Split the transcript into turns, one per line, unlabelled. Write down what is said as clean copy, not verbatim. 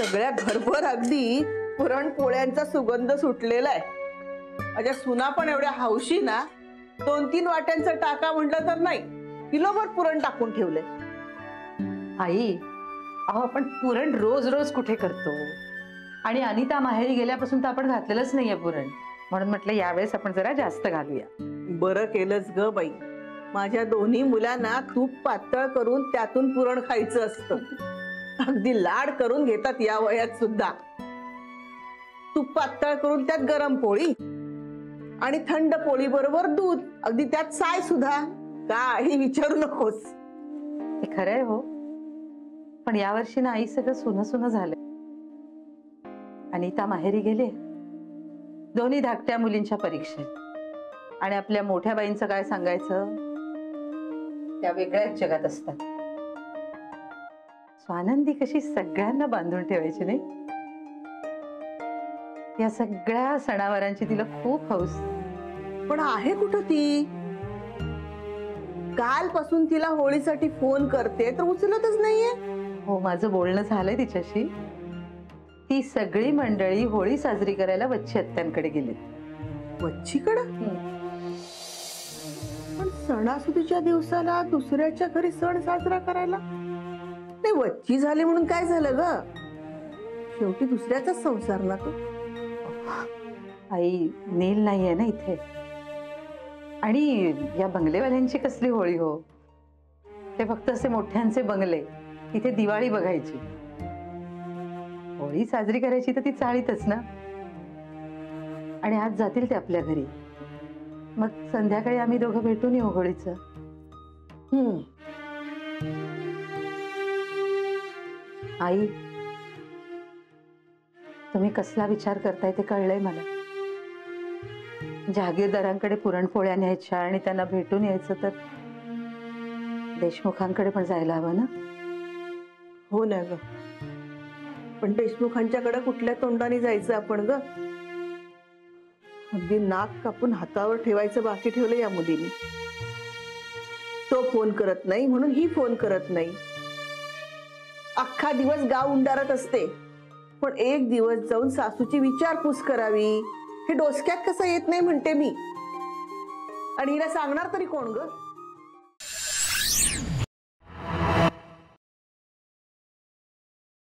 सगळ्या घरभर अगदी पुरणपोळ्यांचा सुगंध सुटलेला आहे। माझ्या सुना पण एवढ्या हौशी ना, 2-3 वाट्यांचं टाका म्हटलं तर नाही, किलोभर पुरण टाकून ठेवले।
आई, अहो आपण पुरण रोज रोज कुठे करतो, आणि अनिता माहेरी गेल्यापासून तर आपण घातलेलंच नाहीये पुरण, म्हणून म्हटलं यावेळेस आपण जरा जास्त घालूया।
बरं केलंच ग बाई, माझ्या दोन्ही मुलांना तूप पातळ करून त्यातून पुरण खायचं असतं। अगदी लाड करून घेतात या वयात सुद्धा। तूप पातळ करून त्यात गरम पोळी आणि थंड पोळी बरोबर दूध, अगदी त्यात साय सुद्धा, काही विचारू नकोस।
हे खरंय हो, पण यावर्षी ना आई सगळं सुनं सुनं झालंय। अनिता माहेरी गेले, दोन्ही धाकट्या मुलींच्या परीक्षेत, आणि आपल्या मोठ्या बाईंचं काय सांगायचं, त्या वेगळ्याच जगात असतात। स्वानंदी कशी सगळ्यांना बांधून ठेवायची नाही, या सगळ्या सणावारांची तिला खूप हौस।
पण आहे कुठं ती? कालपासून तिला होळीसाठी फोन करते तर उचलतच नाहीये।
हो, माझं बोलणं झालंय तिच्याशी। ती सगळी मंडळी होळी साजरी करायला वच्छी आत्यांकडे गेलीत।
वच्छीकडं? पण सणासुदीच्या दिवसाला दुसऱ्याच्या घरी सण साजरा करायला? नाही, वच्ची झाली म्हणून काय झालं ग? शेवटी दुसऱ्याचाच संसार ना तो।
आई, नील नाहीये ना इथे, आणि या बंगलेवाल्यांची कसली होळी हो, ते फक्त असे मोठ्यांचे बंगले, इथे दिवाळी बघायची। होळी साजरी करायची तर ती चाळीतच ना, आणि आज जातील ते आपल्या घरी, मग संध्याकाळी आम्ही दोघं भेटून येऊ होळीचं। आई, तुम्ही कसला विचार करताय ते कळलंय मला। जहागीरदारांकडे पुरणपोळ्या न्यायच्या आणि त्यांना भेटून यायचं, तर देशमुखांकडे पण जायला हवं ना?
हो ना ग, पण देशमुखांच्याकडे कुठल्या तोंडाने जायचं आपण ग? अगदी नाक कापून हातावर ठेवायचं बाकी ठेवलं या मुलीने। तो फोन करत नाही म्हणून ही फोन करत नाही। अख्खा दिवस गाव उंडारत असते, पण एक दिवस जाऊन सासूची विचारपूस करावी हे डोसक्यात कसं येत नाही म्हणते मी। आणि हिला सांगणार तरी कोण ग?